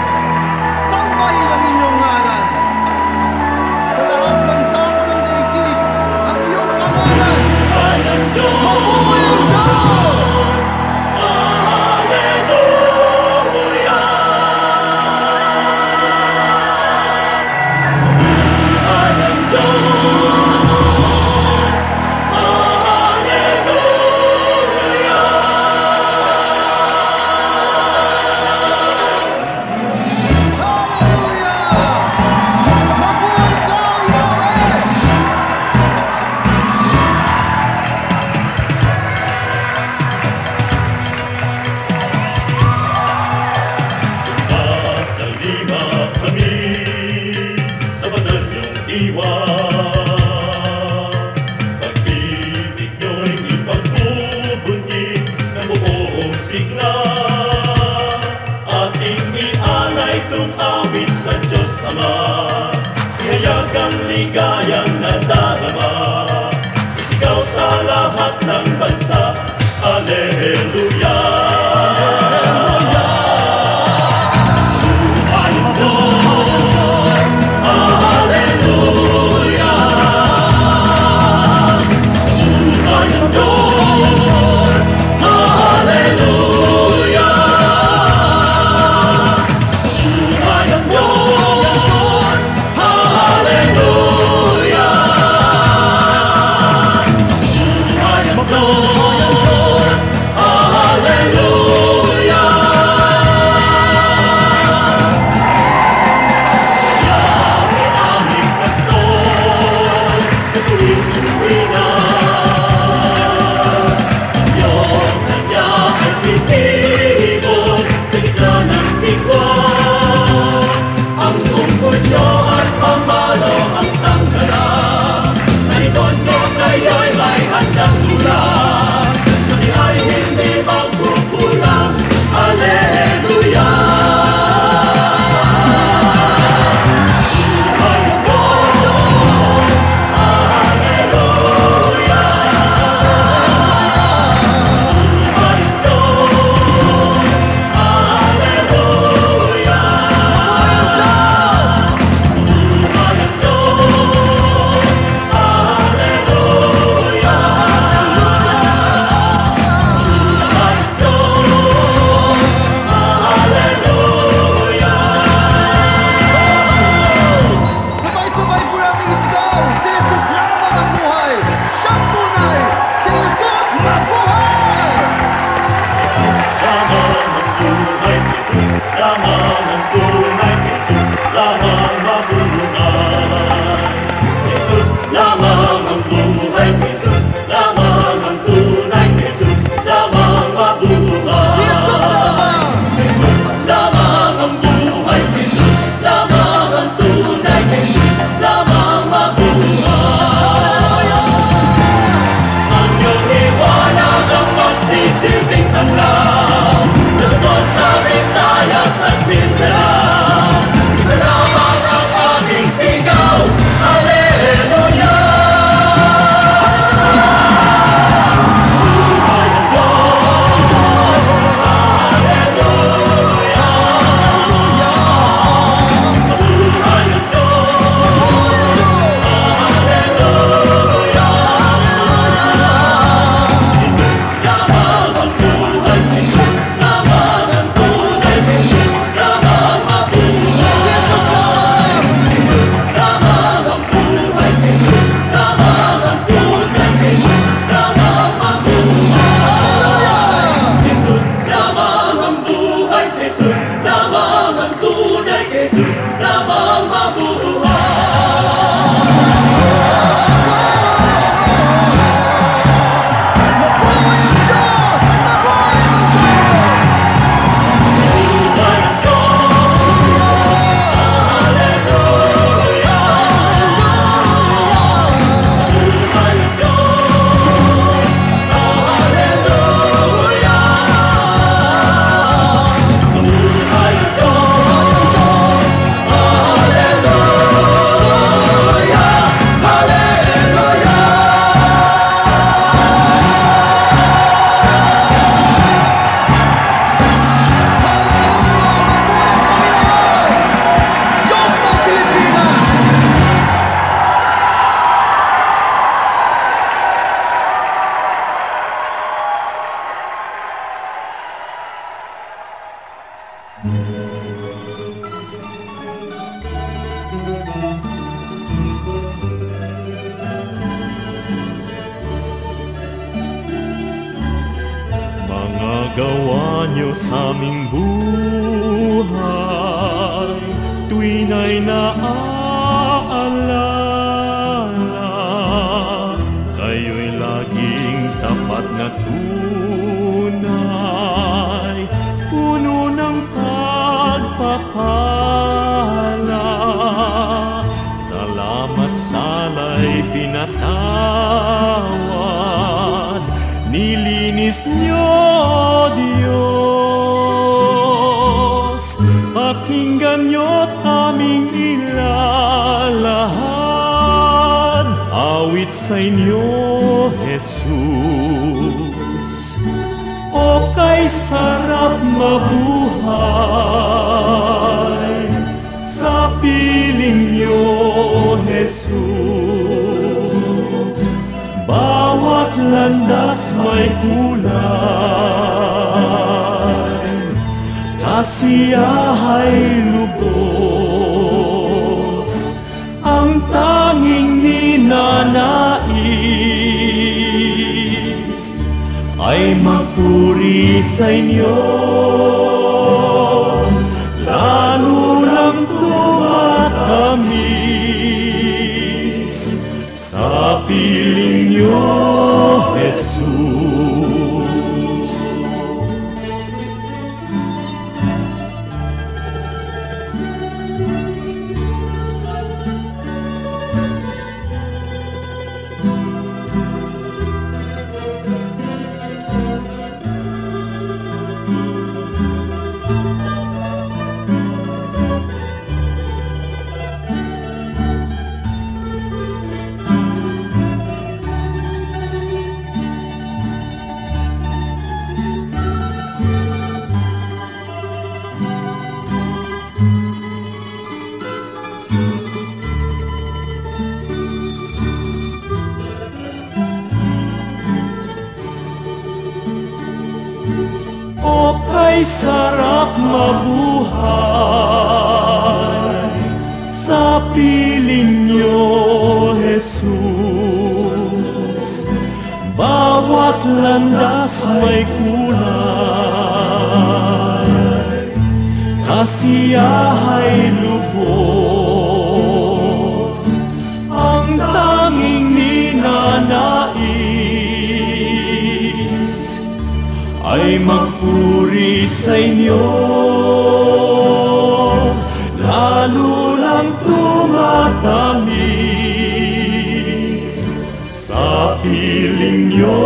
diwa. Pag-ibig nyo'y ipagbubunyi ng buong sigla. Ating ialay tong awit sa Diyos Ama, ihayag ang ligayang nadarama, isigaw sa lahat ng bansa. Alleluia. gawa niyo sa aming buhay, tuwin ay naaalala. Kayo'y laging tapat na tunay, puno ng pagpapala. Salamat ama't sala'y pinatawad, nilinis niyo, Diyos. Pakinggan niyo't aming ilalahad, awit sa inyo, Jesus. O kay sarap mabuhay sa piling niyo, Jesus. Bawat landas may kulay, kasiyahay lubos, ang tanging ninanais ay magpuri sa inyo, lalo lang tumatamis sa piling niyo, Jesus. O kay sarap mabuhay sa piling niyo, Jesus. Bawat landas may kulay, kasiyahay lubos, ang tanging ninanais ay magpuri sa inyo, lalo lang tumatamis sa piling niyo,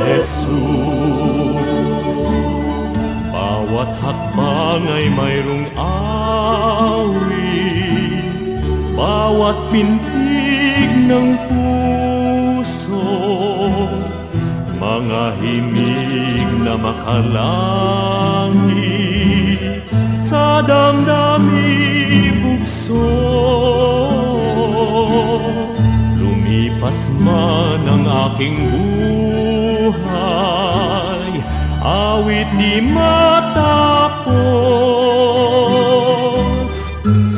Jesus. Bawat hakbang ay mayroong awit, bawat pintig ng puso, mga himig na makalangit sa damdami bugso. Lumipas man ang aking buhay, awit di matapos,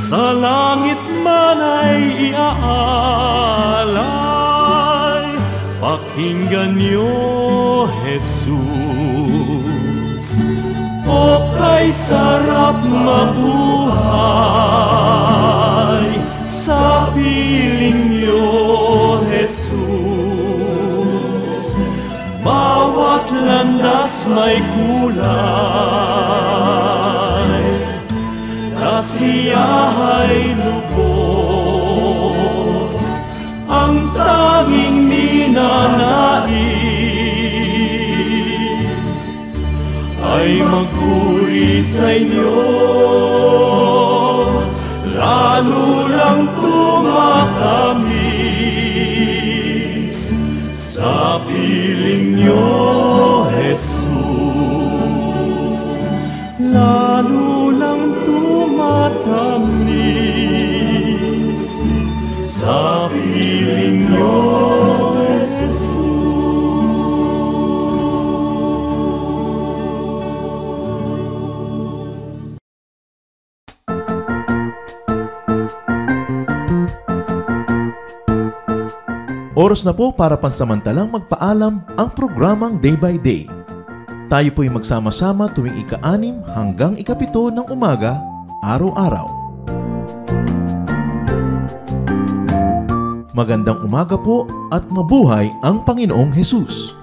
sa langit man ay iaalay, pakinggan niyo, Jesus. O kay sarap mabuhay sa piling niyo, Jesus. Bawat landas may kulay, kasiyahay lubos, ang tanging ninanais ay magpuri sa inyo, lalo lang tumatamis sa piling niyo, Jesus. Lalo lang tumatamis sa piling niyo, Oras na po para pansamantalang magpaalam ang programang Day by Day. Tayo po'y magsama-sama tuwing ika-6 hanggang ika-7 ng umaga, araw-araw. Magandang umaga po at mabuhay ang Panginoong Hesus!